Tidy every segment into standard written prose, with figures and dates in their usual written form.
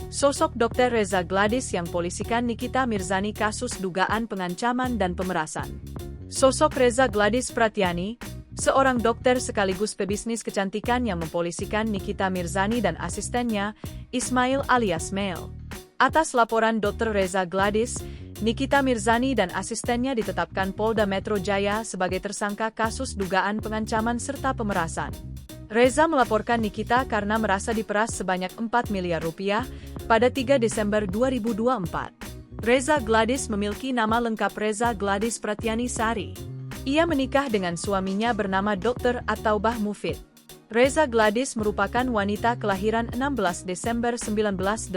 Sosok Dr. Reza Gladys yang polisikan Nikita Mirzani kasus dugaan pengancaman dan pemerasan. Sosok Reza Gladys Pratiani, seorang dokter sekaligus pebisnis kecantikan yang mempolisikan Nikita Mirzani dan asistennya, Ismail alias Mel. Atas laporan Dr. Reza Gladys, Nikita Mirzani dan asistennya ditetapkan Polda Metro Jaya sebagai tersangka kasus dugaan pengancaman serta pemerasan. Reza melaporkan Nikita karena merasa diperas sebanyak 4 miliar rupiah pada 3 Desember 2024. Reza Gladys memiliki nama lengkap Reza Gladys Pratiani Sari. Ia menikah dengan suaminya bernama Dr. At-Taubah Mufid. Reza Gladys merupakan wanita kelahiran 16 Desember 1988.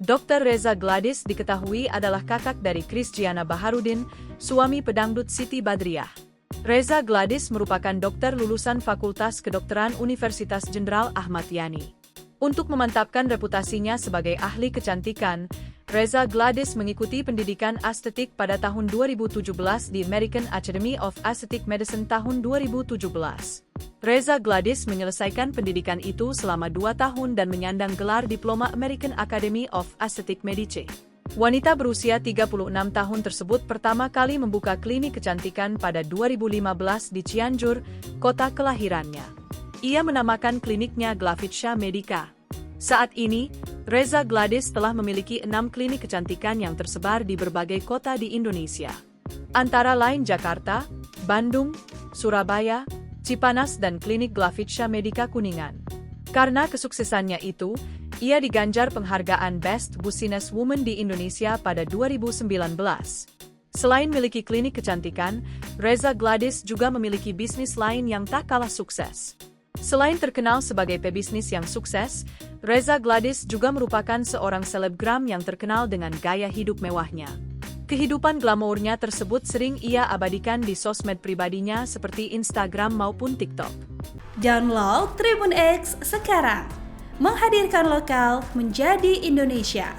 Dr. Reza Gladys diketahui adalah kakak dari Krisdiana Baharudin, suami pedangdut Siti Badriah. Reza Gladys merupakan dokter lulusan Fakultas Kedokteran Universitas Jenderal Ahmad Yani. Untuk memantapkan reputasinya sebagai ahli kecantikan, Reza Gladys mengikuti pendidikan estetik pada tahun 2017 di American Academy of Aesthetic Medicine tahun 2017. Reza Gladys menyelesaikan pendidikan itu selama 2 tahun dan menyandang gelar diploma American Academy of Aesthetic Medicine. Wanita berusia 36 tahun tersebut pertama kali membuka klinik kecantikan pada 2015 di Cianjur, kota kelahirannya. Ia menamakan kliniknya Glavitsha Medica. Saat ini, Reza Gladys telah memiliki 6 klinik kecantikan yang tersebar di berbagai kota di Indonesia. Antara lain Jakarta, Bandung, Surabaya, Cipanas dan klinik Glavitsha Medica Kuningan. Karena kesuksesannya itu, ia diganjar penghargaan Best Business Woman di Indonesia pada 2019. Selain memiliki klinik kecantikan, Reza Gladys juga memiliki bisnis lain yang tak kalah sukses. Selain terkenal sebagai pebisnis yang sukses, Reza Gladys juga merupakan seorang selebgram yang terkenal dengan gaya hidup mewahnya. Kehidupan glamournya tersebut sering ia abadikan di sosmed pribadinya seperti Instagram maupun TikTok. Download Tribun X sekarang, menghadirkan lokal menjadi Indonesia.